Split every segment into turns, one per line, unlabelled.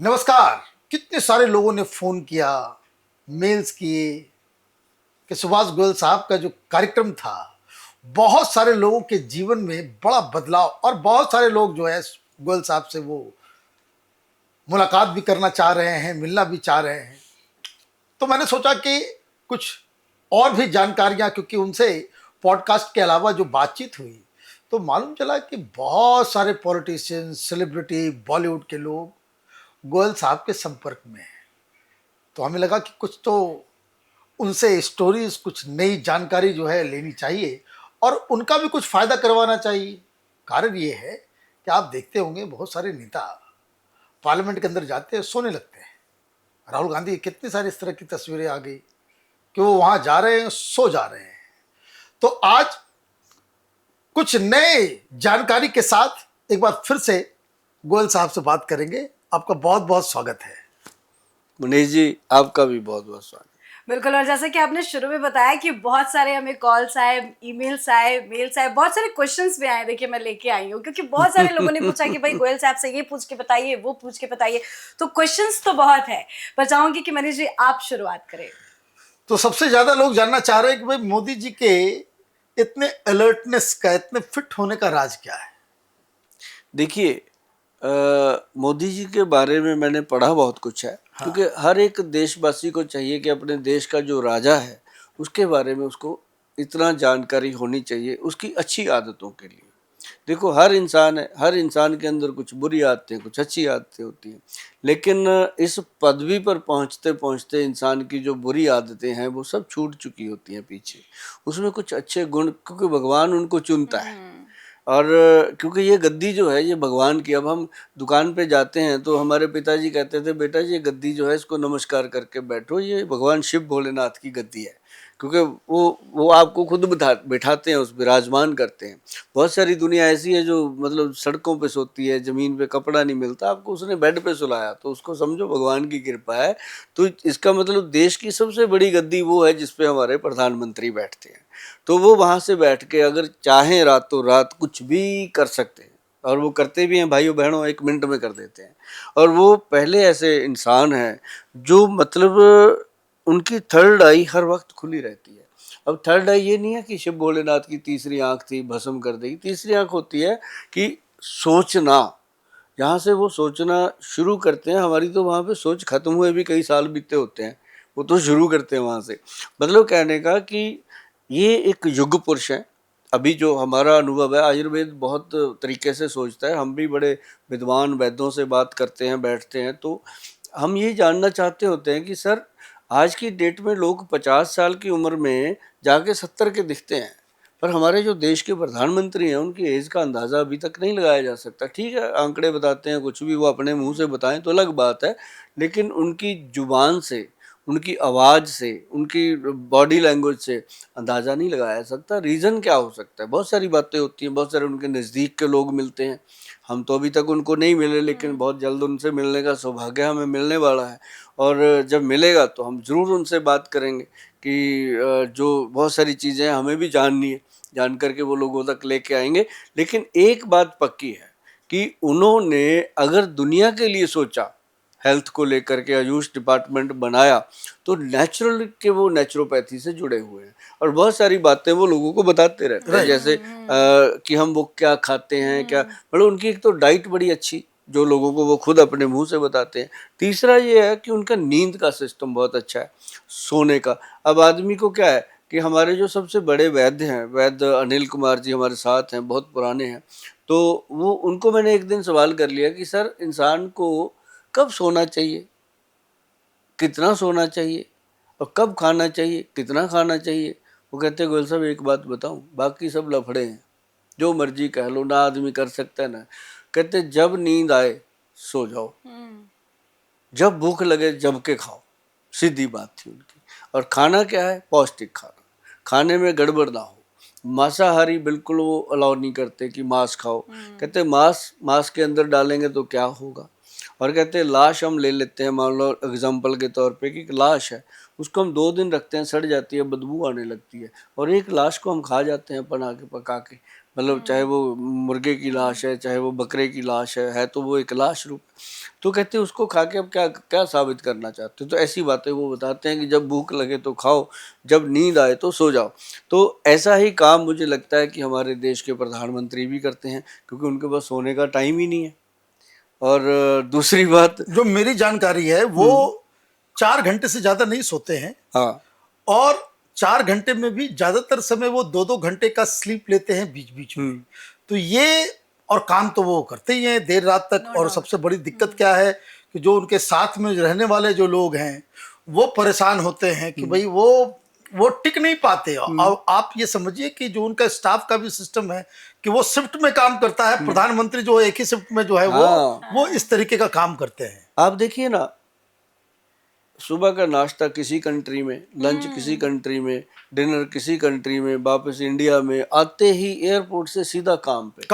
नमस्कार। कितने सारे लोगों ने फोन किया, मेल्स किए कि सुभाष गोयल साहब का जो कार्यक्रम था, बहुत सारे लोगों के जीवन में बड़ा बदलाव, और बहुत सारे लोग जो है गोयल साहब से वो मुलाकात भी करना चाह रहे हैं, मिलना भी चाह रहे हैं। तो मैंने सोचा कि कुछ और भी जानकारियां, क्योंकि उनसे पॉडकास्ट के अलावा जो बातचीत हुई तो मालूम चला कि बहुत सारे पॉलिटिशियन, सेलिब्रिटी, बॉलीवुड के लोग गोयल साहब के संपर्क में हैं। तो हमें लगा कि कुछ तो उनसे स्टोरीज, कुछ नई जानकारी जो है लेनी चाहिए और उनका भी कुछ फायदा करवाना चाहिए। कारण ये है कि आप देखते होंगे बहुत सारे नेता पार्लियामेंट के अंदर जाते हैं, सोने लगते हैं। राहुल गांधी की कितनी सारी इस तरह की तस्वीरें आ गई कि वो वहां जा रहे हैं, सो जा रहे हैं। तो आज कुछ नए जानकारी के साथ एक बार फिर से गोयल साहब से बात करेंगे। आपका बहुत बहुत स्वागत है।
मनीष जी, आपका भी बहुत बहुत स्वागत।
बिल्कुल। और जैसा कि आपने शुरू में बताया कि बहुत सारे हमें कॉल्स आए, ईमेल्स आए, मेल्स आए, बहुत सारे क्वेश्चंस भी आए। देखिए, मैं लेके आई हूँ क्योंकि बहुत सारे लोगों ने पूछा कि भाई गोयल साहब से ये पूछ के बताइए, वो पूछ के बताइए। तो क्वेश्चंस तो बहुत है, पर चाहूंगी कि मनीष जी आप शुरुआत करें।
तो सबसे ज्यादा लोग जानना चाह रहे हैं कि भाई मोदी जी के इतने अलर्टनेस का, इतने फिट होने का राज क्या है?
देखिए, मोदी जी के बारे में मैंने पढ़ा बहुत कुछ है।
हाँ।
क्योंकि हर एक देशवासी को चाहिए कि अपने देश का जो राजा है उसके बारे में उसको इतना जानकारी होनी चाहिए उसकी अच्छी आदतों के लिए। देखो, हर इंसान है, हर इंसान के अंदर कुछ बुरी आदतें, कुछ अच्छी आदतें होती हैं। लेकिन इस पदवी पर पहुंचते पहुंचते इंसान की जो बुरी आदतें हैं वो सब छूट चुकी होती हैं पीछे। उसमें कुछ अच्छे गुण, क्योंकि भगवान उनको चुनता है। और क्योंकि ये गद्दी जो है ये भगवान की, अब हम दुकान पे जाते हैं तो हमारे पिताजी कहते थे, बेटा ये गद्दी जो है इसको नमस्कार करके बैठो, ये भगवान शिव भोलेनाथ की गद्दी है। क्योंकि वो आपको खुद बिठाते हैं, उस विराजमान करते हैं। बहुत सारी दुनिया ऐसी है जो मतलब सड़कों पे सोती है, ज़मीन पे कपड़ा नहीं मिलता, आपको उसने बेड पे सुलाया तो उसको समझो भगवान की कृपा है। तो इसका मतलब देश की सबसे बड़ी गद्दी वो है जिस पे हमारे प्रधानमंत्री बैठते हैं। तो वो वहाँ से बैठ के अगर चाहें रातों रात कुछ भी कर सकते हैं, और वो करते भी हैं भाइयों बहनों, 1 मिनट में कर देते हैं। और वो पहले ऐसे इंसान हैं जो मतलब उनकी थर्ड आई हर वक्त खुली रहती है। अब थर्ड आई ये नहीं है कि शिव भोलेनाथ की तीसरी आंख थी भस्म कर देगी। तीसरी आंख होती है कि सोचना, जहाँ से वो सोचना शुरू करते हैं। हमारी तो वहाँ पे सोच खत्म हुए भी कई साल बीते होते हैं, वो तो शुरू करते हैं वहाँ से। मतलब कहने का कि ये एक युग पुरुष है। अभी जो हमारा अनुभव है, आयुर्वेद बहुत तरीके से सोचता है। हम भी बड़े विद्वान वैद्यों से बात करते हैं, बैठते हैं, तो हम ये जानना चाहते होते हैं कि सर, आज की डेट में लोग 50 साल की उम्र में जाके 70 के दिखते हैं, पर हमारे जो देश के प्रधानमंत्री हैं उनकी एज का अंदाज़ा अभी तक नहीं लगाया जा सकता। ठीक है, आंकड़े बताते हैं, कुछ भी वो अपने मुंह से बताएं तो अलग बात है, लेकिन उनकी जुबान से, उनकी आवाज़ से, उनकी बॉडी लैंग्वेज से अंदाज़ा नहीं लगाया जा सकता। रीज़न क्या हो सकता है? बहुत सारी बातें होती हैं, बहुत सारे उनके नज़दीक के लोग मिलते हैं। हम तो अभी तक उनको नहीं मिले, लेकिन बहुत जल्द उनसे मिलने का सौभाग्य हमें मिलने वाला है। और जब मिलेगा तो हम ज़रूर उनसे बात करेंगे कि जो बहुत सारी चीज़ें हमें भी जाननी है, जान करके वो लोगों तक लेके आएंगे। लेकिन एक बात पक्की है कि उन्होंने अगर दुनिया के लिए सोचा, हेल्थ को लेकर के आयुष डिपार्टमेंट बनाया, तो नेचुरल के वो नेचुरोपैथी से जुड़े हुए हैं और बहुत सारी बातें वो लोगों को बताते रहते हैं।
राइट।
जैसे कि हम वो क्या खाते हैं, क्या मतलब उनकी एक तो डाइट बड़ी अच्छी, जो लोगों को वो खुद अपने मुंह से बताते हैं। तीसरा ये है कि उनका नींद का सिस्टम बहुत अच्छा है, सोने का। अब आदमी को क्या है कि हमारे जो सबसे बड़े वैद्य हैं, वैद्य अनिल कुमार जी हमारे साथ हैं, बहुत पुराने हैं। तो वो उनको मैंने एक दिन सवाल कर लिया कि सर, इंसान को कब सोना चाहिए, कितना सोना चाहिए, और कब खाना चाहिए, कितना खाना चाहिए। वो कहते गोयल साहब एक बात बताऊं, बाकी सब लफड़े हैं, जो मर्जी कह लो, ना आदमी कर सकता है ना। कहते जब नींद आए सो जाओ, जब भूख लगे जब के खाओ, सीधी बात थी उनकी। और खाना क्या है? पौष्टिक खाना, खाने में गड़बड़ ना हो। मांसाहारी बिल्कुल वो अलाउ नहीं करते कि मांस खाओ। कहते मांस के अंदर डालेंगे तो क्या होगा। और कहते लाश हम ले लेते हैं, मान लो एग्जाम्पल के तौर पे कि लाश है, उसको हम 2 दिन रखते हैं, सड़ जाती है, बदबू आने लगती है, और एक लाश को हम खा जाते हैं बना के, पका के। मतलब चाहे वो मुर्गे की लाश है, चाहे वो बकरे की लाश है तो वो एक लाश रूप। तो कहते हैं उसको खा के अब क्या क्या साबित करना चाहते हो? तो ऐसी बातें वो बताते हैं कि जब भूख लगे तो खाओ, जब नींद आए तो सो जाओ। तो ऐसा ही काम मुझे लगता है कि हमारे देश के प्रधानमंत्री भी करते हैं, क्योंकि उनके पास सोने का टाइम ही नहीं है। और दूसरी बात,
जो मेरी जानकारी है वो 4 घंटे से ज्यादा नहीं सोते हैं,
हाँ
और 4 घंटे में भी ज्यादातर समय वो 2-2 घंटे का स्लीप लेते हैं बीच बीच में। तो ये, और काम तो वो करते ही हैं देर रात तक। और सबसे बड़ी दिक्कत क्या है कि जो उनके साथ में रहने वाले जो लोग हैं वो परेशान होते हैं कि भाई वो टिक नहीं पाते। और आप ये समझिए कि जो उनका स्टाफ का भी सिस्टम है कि वो शिफ्ट में काम करता है। प्रधानमंत्री जो है एक ही शिफ्ट में जो है वो इस तरीके का काम करते हैं।
आप देखिए ना, सुबह का नाश्ता किसी कंट्री में, लंच किसी कंट्री में, डिनर किसी कंट्री में, वापस इंडिया में आते ही एयरपोर्ट से सीधा काम पे।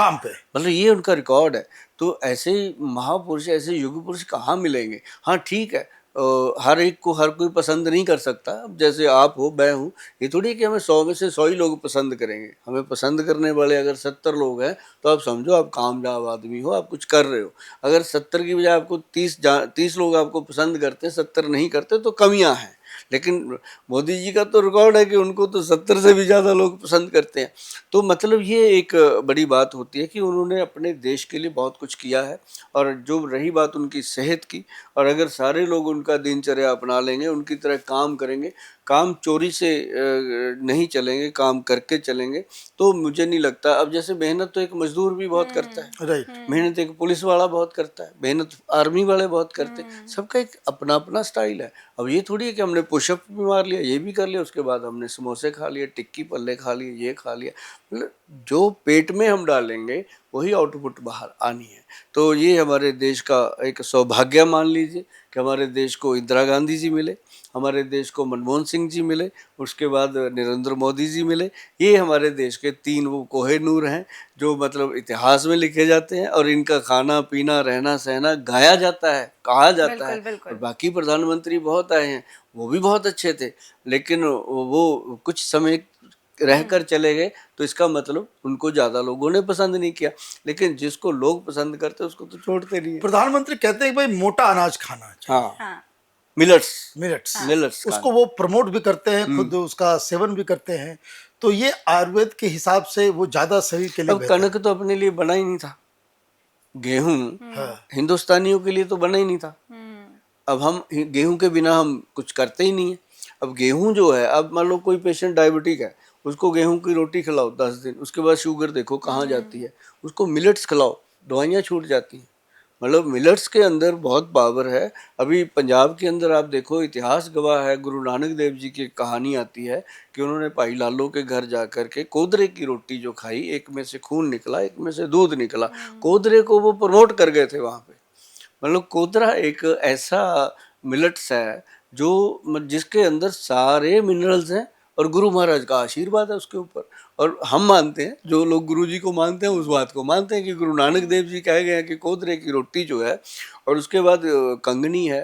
मतलब ये उनका रिकॉर्ड है। तो ऐसे महापुरुष, ऐसे युग पुरुष कहाँ मिलेंगे? हाँ ठीक है, हर एक को हर कोई पसंद नहीं कर सकता। अब जैसे आप हो, मैं हूँ, ये थोड़ी है कि हमें 100 में से 100 ही लोग पसंद करेंगे। हमें पसंद करने वाले अगर 70 लोग हैं तो आप समझो आप कामयाब आदमी हो, आप कुछ कर रहे हो। अगर 70 की बजाय आपको 30 लोग आपको पसंद करते हैं, 70 नहीं करते, तो कमियां हैं। लेकिन मोदी जी का तो रिकॉर्ड है कि उनको तो 70 से भी ज़्यादा लोग पसंद करते हैं। तो मतलब ये एक बड़ी बात होती है कि उन्होंने अपने देश के लिए बहुत कुछ किया है। और जो रही बात उनकी सेहत की, और अगर सारे लोग उनका दिनचर्या अपना लेंगे, उनकी तरह काम करेंगे, काम चोरी से नहीं चलेंगे, काम करके चलेंगे, तो मुझे नहीं लगता। अब जैसे मेहनत तो एक मजदूर भी बहुत करता है,
राइट।
मेहनत एक पुलिस वाला बहुत करता है, मेहनत आर्मी वाले बहुत करते हैं। सबका एक अपना अपना स्टाइल है। अब ये थोड़ी है कि हमने पुशअप भी मार लिया, ये भी कर लिया, उसके बाद हमने समोसे खा लिए, टिक्की पल्ले खा लिए, ये खा लिया। मतलब जो पेट में हम डालेंगे वही आउटपुट बाहर आनी है। तो ये हमारे देश का एक सौभाग्य मान लीजिए कि हमारे देश को इंदिरा गांधी जी मिले, हमारे देश को मनमोहन सिंह जी मिले, उसके बाद नरेंद्र मोदी जी मिले। ये हमारे देश के 3 वो कोहिनूर हैं जो मतलब इतिहास में लिखे जाते हैं, और इनका खाना पीना रहना सहना गाया जाता है, कहा जाता है। और बाकी प्रधानमंत्री बहुत आए हैं, वो भी बहुत अच्छे थे, लेकिन वो कुछ समय रहकर चले गए, तो इसका मतलब उनको ज्यादा लोगों ने पसंद नहीं किया। लेकिन जिसको लोग पसंद करते उसको तो छोड़ते नहीं है।
प्रधानमंत्री कहते हैं कि भाई मोटा अनाज खाना चाहिए।
हाँ, मिलट्स
मिलेट्स उसको वो प्रमोट भी करते हैं, खुद उसका सेवन भी करते हैं। तो ये आयुर्वेद के हिसाब से वो ज्यादा शरीर के लिए
अब कनक तो अपने लिए बना ही नहीं था, गेहूं हिंदुस्तानियों के लिए तो बना ही नहीं था। अब हम गेहूं के बिना हम कुछ करते ही नहीं है। अब गेहूं जो है, अब मान लो कोई पेशेंट डायबिटिक है, उसको गेहूं की रोटी खिलाओ 10 दिन, उसके बाद शुगर देखो कहाँ जाती है। उसको मिलेट्स खिलाओ, दवाइयाँ छूट जाती हैं। मतलब मिलेट्स के अंदर बहुत पावर है। अभी पंजाब के अंदर आप देखो, इतिहास गवाह है, गुरु नानक देव जी की कहानी आती है कि उन्होंने भाई लालो के घर जा कर के कोदरे की रोटी जो खाई, एक में से खून निकला, एक में से दूध निकला। कोदरे को वो प्रमोट कर गए थे वहाँ पे। मतलब कोदरा एक ऐसा मिलेट्स है जो जिसके अंदर सारे मिनरल्स हैं, और गुरु महाराज का आशीर्वाद है उसके ऊपर। और हम मानते हैं, जो लोग गुरु जी को मानते हैं उस बात को मानते हैं कि गुरु नानक देव जी कहे गए हैं कि कोदरे की रोटी जो है, और उसके बाद कंगनी है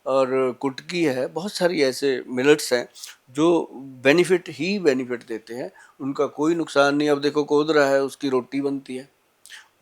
और कुटकी है, बहुत सारी ऐसे मिलेट्स हैं जो बेनिफिट ही बेनिफिट देते हैं, उनका कोई नुकसान नहीं। अब देखो कोदरा है, उसकी रोटी बनती है,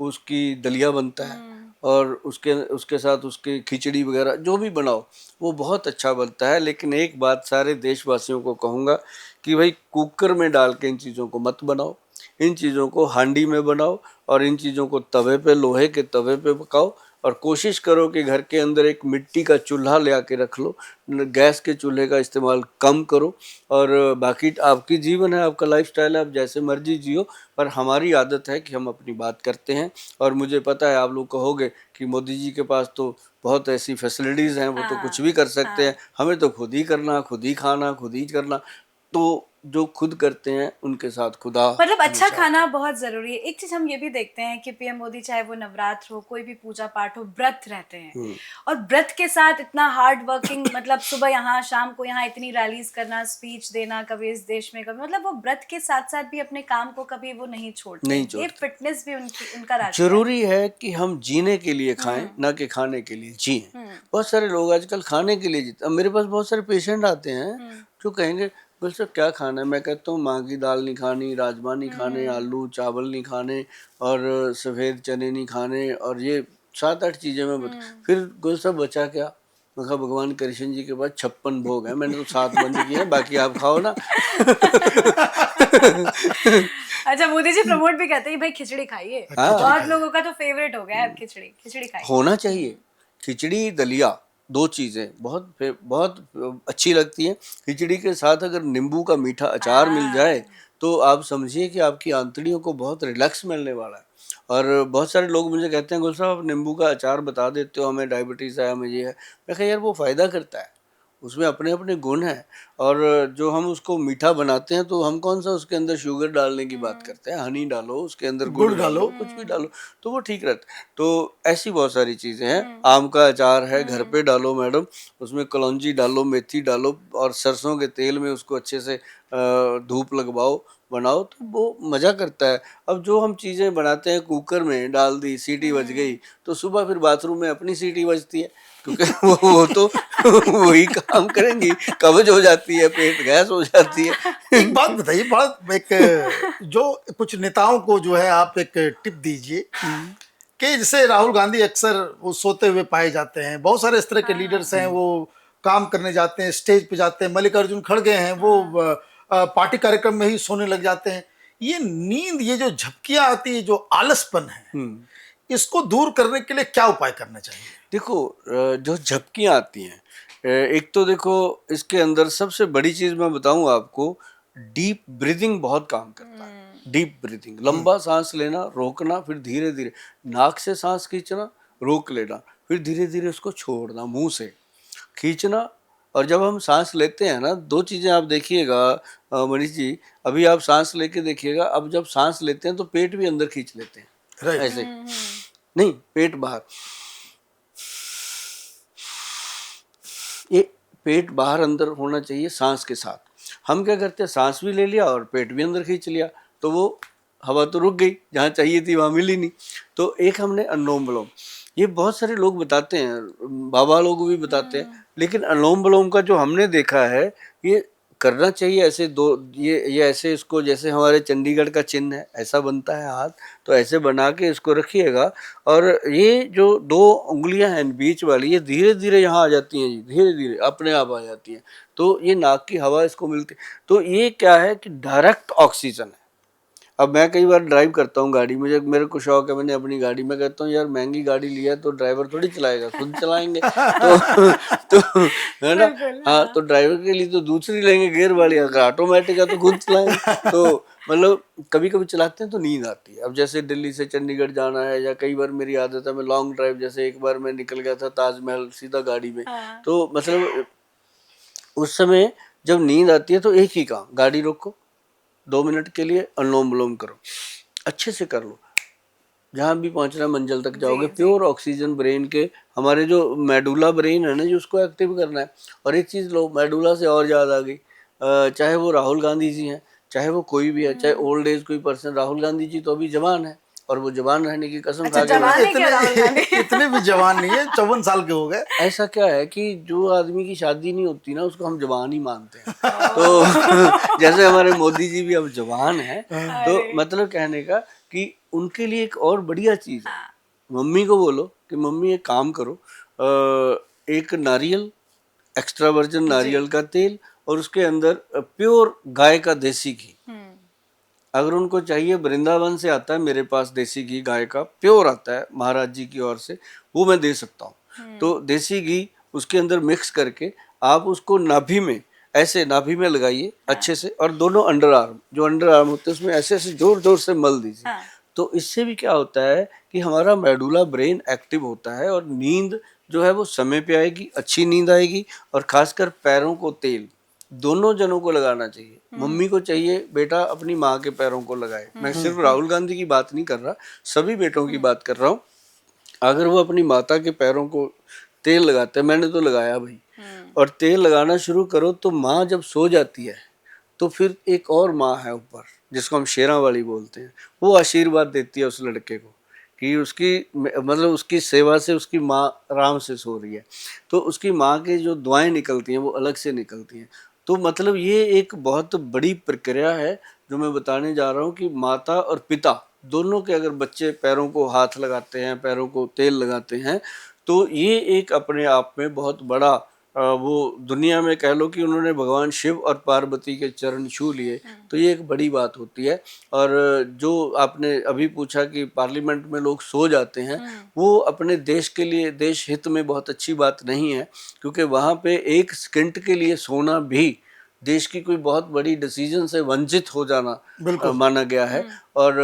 उसकी दलिया बनता है, और उसके साथ उसकी खिचड़ी वगैरह जो भी बनाओ वो बहुत अच्छा बनता है। लेकिन एक बात सारे देशवासियों को कहूँगा कि भाई कुकर में डाल के इन चीज़ों को मत बनाओ, इन चीज़ों को हांडी में बनाओ, और इन चीज़ों को तवे पे, लोहे के तवे पे पकाओ। और कोशिश करो कि घर के अंदर एक मिट्टी का चूल्हा ले आके रख लो, गैस के चूल्हे का इस्तेमाल कम करो। और बाकी आपकी जीवन है, आपका लाइफस्टाइल है, आप जैसे मर्जी जियो, पर हमारी आदत है कि हम अपनी बात करते हैं। और मुझे पता है आप लोग कहोगे कि मोदी जी के पास तो बहुत ऐसी फैसिलिटीज़ हैं, वो तो कुछ भी कर सकते हैं, हमें तो खुद ही करना, खुद ही खाना, खुद ही करना। तो जो खुद करते हैं उनके साथ खुदा
मतलब अच्छा
हमेशा
खाना बहुत जरूरी है। एक चीज हम ये भी देखते हैं कि पीएम मोदी चाहे वो नवरात्र हो, कोई भी पूजा पाठ हो, व्रत रहते हैं और व्रत के साथ इतना हार्ड वर्किंग, मतलब सुबह यहाँ शाम को यहाँ इतनी रैलीज करना, स्पीच देना, कभी इस देश में कभी, मतलब वो व्रत के साथ साथ भी अपने काम को कभी वो नहीं छोड़ते।
नहीं
ये
छोड़ते।
फिटनेस भी उनका रास्ता है।
जरूरी है कि हम जीने के लिए खाएं, ना कि खाने के लिए जिएं। बहुत सारे लोग आजकल खाने के लिए जीते। अब मेरे पास बहुत सारे पेशेंट आते हैं जो कहेंगे बोले सर क्या खाना है, मैं कहता हूँ माँ की दाल नहीं खानी, राजमा नहीं खाने, आलू चावल नहीं खाने और सफ़ेद चने नहीं खाने, और ये 7-8 चीज़ें मैं बता। फिर गोल साहब बचा क्या? मैं कहा भगवान कृष्ण जी के पास 56 भोग है, मैंने तो 7 बंद किए हैं, बाकी आप खाओ ना।
अच्छा, मोदी जी प्रमोट भी करते हैं भाई खिचड़ी खाइए।
हाँ।
बहुत लोगों का तो फेवरेट हो गया है अब खिचड़ी, खिचड़ी खाइए।
होना चाहिए। खिचड़ी दलिया 2 चीज़ें बहुत अच्छी लगती हैं। खिचड़ी के साथ अगर नींबू का मीठा अचार मिल जाए तो आप समझिए कि आपकी आंतड़ियों को बहुत रिलैक्स मिलने वाला है। और बहुत सारे लोग मुझे कहते हैं गुल साहब आप नींबू का अचार बता देते हो, हमें डायबिटीज़ है, हमें ये है। मैं कहा यार वो फ़ायदा करता है, उसमें अपने अपने गुण हैं। और जो हम उसको मीठा बनाते हैं तो हम कौन सा उसके अंदर शुगर डालने की बात करते हैं, हनी डालो उसके अंदर, गुड़
गुड़
डालो,
डालो।
कुछ भी डालो तो वो ठीक रहता है। तो ऐसी बहुत सारी चीज़ें हैं। आम का अचार है, घर पे डालो मैडम, उसमें कलौंजी डालो, मेथी डालो और सरसों के तेल में उसको अच्छे से धूप लगवाओ, बनाओ तो वो मज़ा करता है। अब जो हम चीज़ें बनाते हैं कुकर में डाल दी, सीटी बज गई, तो सुबह फिर बाथरूम में अपनी सीटी बजती है, क्योंकि वो तो वही काम करेंगी, कब्ज हो जाती है, पेट गैस हो जाती है।
एक बात बताइए, बड़ा एक जो कुछ नेताओं को जो है आप एक टिप दीजिए कि जैसे राहुल गांधी अक्सर वो सोते हुए पाए जाते हैं, बहुत सारे इस तरह के लीडर्स हैं वो काम करने जाते हैं, स्टेज पे जाते हैं, मल्लिकार्जुन खड़गे हैं वो पार्टी कार्यक्रम में ही सोने लग जाते हैं। ये नींद, ये जो झपकियां आती है, जो आलसपन है, इसको दूर करने के लिए क्या उपाय करना चाहिए?
देखो जो झपकियाँ आती हैं, एक तो देखो इसके अंदर सबसे बड़ी चीज़ मैं बताऊं आपको, डीप ब्रीदिंग बहुत काम करता है। डीप ब्रीदिंग, लंबा सांस लेना, रोकना, फिर धीरे धीरे नाक से सांस खींचना, रोक लेना, फिर धीरे धीरे उसको छोड़ना, मुंह से खींचना। और जब हम सांस लेते हैं ना, 2 चीज़ें आप देखिएगा मनीष जी, अभी आप सांस लेके देखिएगा, अब जब सांस लेते हैं तो पेट भी अंदर खींच लेते हैं,
राइट।
ऐसे नहीं, पेट बाहर, ये पेट बाहर अंदर होना चाहिए सांस के साथ। हम क्या करते हैं, सांस भी ले लिया और पेट भी अंदर खींच लिया, तो वो हवा तो रुक गई, जहाँ चाहिए थी वहाँ मिली नहीं। तो एक हमने अनुलोम विलोम, ये बहुत सारे लोग बताते हैं, बाबा लोग भी बताते हैं, लेकिन अनुलोम विलोम का जो हमने देखा है, ये करना चाहिए ऐसे दो, ये ऐसे इसको, जैसे हमारे चंडीगढ़ का चिन्ह है ऐसा बनता है हाथ, तो ऐसे बना के इसको रखिएगा। और ये जो 2 उंगलियां हैं बीच वाली, ये धीरे धीरे यहाँ आ जाती हैं जी, धीरे धीरे अपने आप आ जाती हैं, तो ये नाक की हवा इसको मिलती। तो ये क्या है कि डायरेक्ट ऑक्सीजन है। अब मैं कई बार ड्राइव करता हूँ गाड़ी, मेरे को शौक है, मैंने अपनी गाड़ी में, कहता हूँ यार महंगी गाड़ी लिया तो ड्राइवर थोड़ी चलाएगा, खुद चलाएंगे। तो है ना, हाँ, तो ड्राइवर के लिए तो दूसरी लेंगे गियर वाली, अगर ऑटोमेटिक है तो खुद चलाएंगे। तो मतलब कभी कभी चलाते हैं तो नींद आती है। अब जैसे दिल्ली से चंडीगढ़ जाना है, या कई बार मेरी आदत है मैं लॉन्ग ड्राइव, जैसे एक बार मैं निकल गया था ताजमहल सीधा गाड़ी में, तो मतलब उस समय जब नींद आती है तो एक ही काम, गाड़ी रोको, 2 मिनट के लिए अनुलोम विलोम करो, अच्छे से कर लो, जहाँ भी पहुँचना मंजिल तक जाओगे। प्योर ऑक्सीजन ब्रेन के, हमारे जो मेडुला ब्रेन है ना जी, उसको एक्टिव करना है। और एक चीज़ लो, मेडुला से और याद आ गई, चाहे वो राहुल गांधी जी हैं, चाहे वो कोई भी है, चाहे ओल्ड एज कोई पर्सन, राहुल गांधी जी तो अभी जवान है, और वो जवान रहने की कसम खा के
इतने भी जवान नहीं है, 54 साल के हो गए।
ऐसा क्या है कि जो आदमी की शादी नहीं होती ना, उसको हम जवान ही मानते हैं। तो जैसे हमारे मोदी जी भी अब जवान हैं, तो मतलब कहने का कि उनके लिए एक और बढ़िया चीज़ है, मम्मी को बोलो कि मम्मी एक काम करो, एक नारियल, एक्स्ट्रा वर्जिन नारियल का तेल, और उसके अंदर प्योर गाय का देसी घी, अगर उनको चाहिए, वृंदावन से आता है मेरे पास देसी घी, गाय का प्योर आता है महाराज जी की ओर से, वो मैं दे सकता हूँ। तो देसी घी उसके अंदर मिक्स करके आप उसको नाभि में, ऐसे नाभि में लगाइए अच्छे से, और दोनों अंडर आर्म, जो अंडर आर्म होते हैं उसमें ऐसे ऐसे जोर जोर से मल दीजिए। तो इससे भी क्या होता है कि हमारा मेडुला ब्रेन एक्टिव होता है, और नींद जो है वो समय पे आएगी, अच्छी नींद आएगी। और खासकर पैरों को तेल, दोनों जनों को लगाना चाहिए। मम्मी को चाहिए बेटा अपनी माँ के पैरों को लगाए। मैं सिर्फ राहुल गांधी की बात नहीं कर रहा, सभी बेटों की बात कर रहा हूँ। अगर वो अपनी माता के पैरों को तेल लगाते हैं, मैंने तो लगाया भाई, और तेल लगाना शुरू करो तो माँ जब सो जाती है तो फिर एक और माँ है ऊपर, जिसको हम शेरा वाली बोलते हैं, वो आशीर्वाद देती है उस लड़के को कि उसकी मतलब उसकी सेवा से उसकी माँ आराम से सो रही है, तो उसकी माँ की जो दुआएं निकलती हैं वो अलग से निकलती हैं। तो मतलब ये एक बहुत बड़ी प्रक्रिया है जो मैं बताने जा रहा हूँ कि माता और पिता दोनों के अगर बच्चे पैरों को हाथ लगाते हैं, पैरों को तेल लगाते हैं, तो ये एक अपने आप में बहुत बड़ा वो दुनिया में कह लो कि उन्होंने भगवान शिव और पार्वती के चरण छू लिए, तो ये एक बड़ी बात होती है। और जो आपने अभी पूछा कि पार्लियामेंट में लोग सो जाते हैं, वो अपने देश के लिए, देश हित में बहुत अच्छी बात नहीं है, क्योंकि वहाँ पे एक सेकंड के लिए सोना भी देश की कोई बहुत बड़ी डिसीजन से वंचित हो जाना माना गया है। और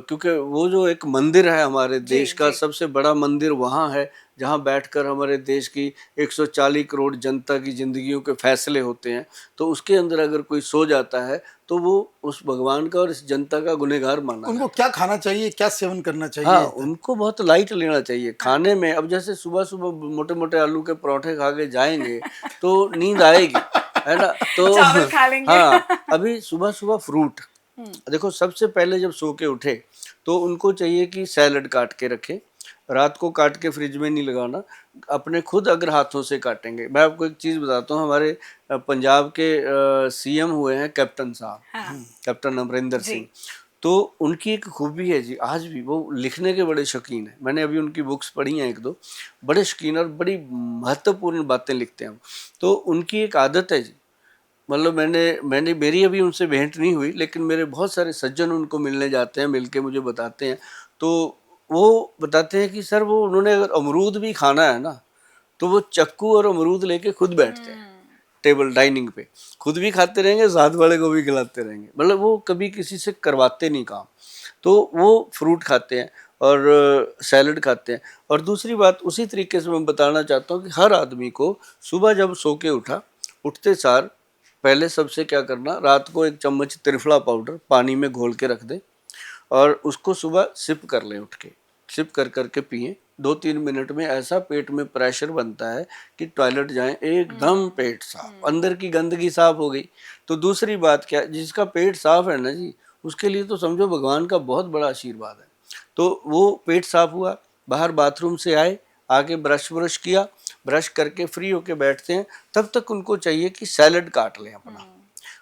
क्योंकि वो जो एक मंदिर है हमारे देश का, सबसे बड़ा मंदिर वहाँ है जहाँ बैठकर हमारे देश की 140 करोड़ जनता की जिंदगियों के फैसले होते हैं, तो उसके अंदर अगर कोई सो जाता है तो वो उस भगवान का और इस जनता का गुनहगार माना
उनको क्या खाना चाहिए, क्या सेवन करना चाहिए?
हाँ, उनको बहुत लाइट लेना चाहिए खाने में। अब जैसे सुबह सुबह मोटे मोटे आलू के परोठे खा के जाएंगे तो नींद आएगी, है ना? तो
चावल खा लेंगे।
हाँ, अभी सुबह सुबह फ्रूट देखो, सबसे पहले जब सो के उठे तो उनको चाहिए कि सैलड काट के रखे, रात को काट के फ्रिज में नहीं लगाना, अपने खुद अगर हाथों से काटेंगे। मैं आपको एक चीज़ बताता हूँ, हमारे पंजाब के सीएम हुए हैं कैप्टन साहब, कैप्टन अमरिंदर सिंह। तो उनकी एक खूबी है जी, आज भी वो लिखने के बड़े शौकीन हैं। मैंने अभी उनकी बुक्स पढ़ी हैं एक दो, बड़े शौकीन और बड़ी महत्वपूर्ण बातें लिखते हैं। तो उनकी एक आदत है जी, मतलब मैंने मेरी अभी उनसे भेंट नहीं हुई, लेकिन मेरे बहुत सारे सज्जन उनको मिलने जाते हैं, मिलके मुझे बताते हैं। तो वो बताते हैं कि सर वो उन्होंने अगर अमरूद भी खाना है ना, तो वो चक्कू और अमरूद लेके खुद बैठते हैं टेबल डाइनिंग पे, खुद भी खाते रहेंगे, साथ वाले को भी खिलाते रहेंगे। मतलब वो कभी किसी से करवाते नहीं काम। तो वो फ्रूट खाते हैं और सैलड खाते हैं। और दूसरी बात उसी तरीके से मैं बताना चाहता हूँ कि हर आदमी को सुबह जब सो के उठते सार पहले सबसे क्या करना, रात को 1 चम्मच त्रिफला पाउडर पानी में घोल के रख दें और उसको सुबह सिप कर लें, उठ के सिप कर करके पिएं। 2-3 मिनट में ऐसा पेट में प्रेशर बनता है कि टॉयलेट जाएं एकदम पेट साफ, अंदर की गंदगी साफ हो गई। तो दूसरी बात क्या, जिसका पेट साफ है ना जी, उसके लिए तो समझो भगवान का बहुत बड़ा आशीर्वाद है। तो वो पेट साफ हुआ, बाहर बाथरूम से आए, आके ब्रश किया, ब्रश करके फ्री होके बैठते हैं, तब तक उनको चाहिए कि सैलड काट लें अपना,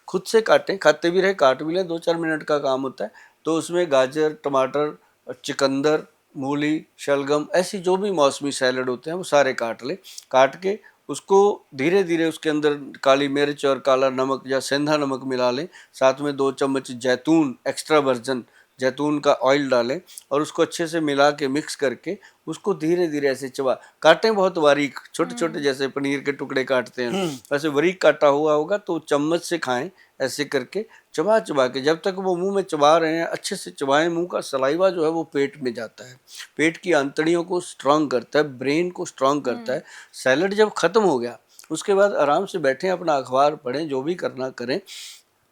खुद से काटें, खाते भी रहे काट भी लें, 2-4 मिनट का काम होता है। तो उसमें गाजर, टमाटर, चुकंदर, मूली, शलगम, ऐसी जो भी मौसमी सैलड होते हैं वो सारे काट लें। काट के उसको धीरे धीरे उसके अंदर काली मिर्च और काला नमक या सेंधा नमक मिला लें, साथ में 2 चम्मच जैतून एक्स्ट्रा वर्जन जैतून का ऑयल डालें और उसको अच्छे से मिला के मिक्स करके उसको धीरे धीरे ऐसे चबा, काटें बहुत बारीक, छोटे छोटे जैसे पनीर के टुकड़े काटते हैं वैसे बारीक काटा हुआ होगा, तो चम्मच से खाएं ऐसे करके, चबा चबा के। जब तक वो मुंह में चबा रहे हैं अच्छे से चबाएं, मुंह का सलाइवा जो है वो पेट में जाता है, पेट की आंतड़ियों को स्ट्रांग करता है, ब्रेन को स्ट्रांग करता है। सैलड जब खत्म हो गया उसके बाद आराम से बैठें, अपना अखबार पढ़ें, जो भी करना करें।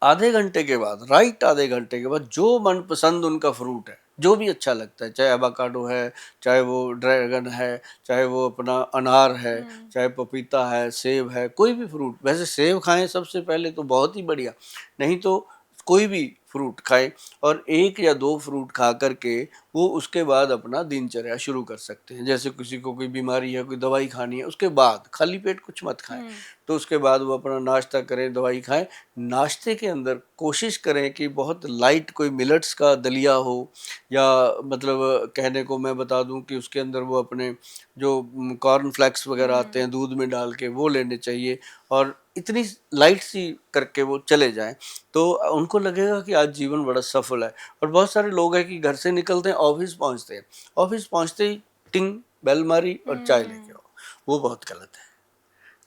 आधे घंटे के बाद, राइट आधे घंटे के बाद, जो मनपसंद उनका फ्रूट है, जो भी अच्छा लगता है, चाहे एवोकाडो है, चाहे वो ड्रैगन है, चाहे वो अपना अनार है, चाहे पपीता है, सेब है, कोई भी फ्रूट। वैसे सेब खाएं सबसे पहले तो बहुत ही बढ़िया, नहीं तो कोई भी फ्रूट खाएं और 1 या 2 फ्रूट खा करके वो उसके बाद अपना दिनचर्या शुरू कर सकते हैं। जैसे किसी को कोई बीमारी है, कोई दवाई खानी है, उसके बाद खाली पेट कुछ मत खाएं, तो उसके बाद वो अपना नाश्ता करें, दवाई खाएं। नाश्ते के अंदर कोशिश करें कि बहुत लाइट कोई मिलेट्स का दलिया हो, या मतलब कहने को मैं बता दूं कि उसके अंदर वो अपने जो कॉर्न फ्लेक्स वगैरह आते हैं दूध में डाल के, वो लेने चाहिए और इतनी लाइट सी करके वो चले जाएं, तो उनको लगेगा कि आज जीवन बड़ा सफल है। और बहुत सारे लोग हैं कि घर से निकलते हैं, ऑफिस पहुंचते हैं, ऑफिस पहुंचते ही टिंग बेल मारी और चाय लेके आओ, वो बहुत गलत है,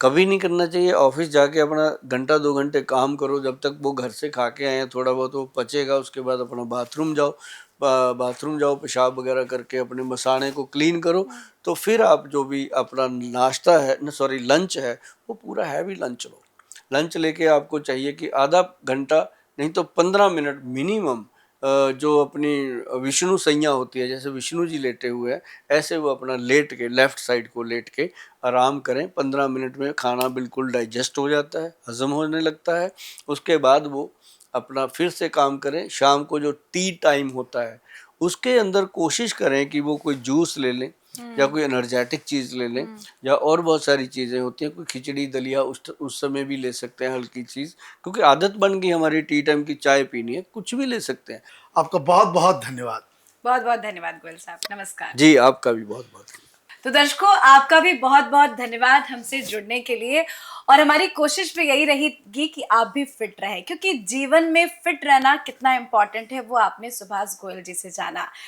कभी नहीं करना चाहिए। ऑफिस जाके अपना घंटा 2 घंटे काम करो, जब तक वो घर से खा के आए हैं थोड़ा बहुत वो पचेगा, उसके बाद अपना बाथरूम जाओ, पेशाब वगैरह करके अपने मसाने को क्लीन करो, तो फिर आप जो भी अपना नाश्ता है, सॉरी लंच है, वो पूरा हैवी लंच लो। लंच लेके आपको चाहिए कि आधा घंटा नहीं तो 15 मिनट मिनिमम जो अपनी विष्णु सैया होती है, जैसे विष्णु जी लेटे हुए हैं ऐसे वो अपना लेट के लेफ्ट साइड को लेट के आराम करें। 15 मिनट में खाना बिल्कुल डाइजेस्ट हो जाता है, हजम होने लगता है। उसके बाद वो अपना फिर से काम करें। शाम को जो टी टाइम होता है उसके अंदर कोशिश करें कि वो कोई जूस ले लें या कोई एनर्जेटिक चीज़ ले लें, या और बहुत सारी चीज़ें होती हैं, कोई खिचड़ी दलिया उस समय भी ले सकते हैं, हल्की चीज़, क्योंकि आदत बन गई हमारी टी टाइम की चाय पीनी है, कुछ भी ले सकते हैं।
आपका बहुत बहुत धन्यवाद।
बहुत बहुत धन्यवाद गोयल साहब, नमस्कार।
जी आपका भी बहुत बहुत।
तो दर्शकों, आपका भी बहुत बहुत धन्यवाद हमसे जुड़ने के लिए। और हमारी कोशिश भी यही रहेगी कि आप भी फिट रहें, क्योंकि जीवन में फिट रहना कितना इम्पोर्टेंट है वो आपने सुभाष गोयल जी से जाना।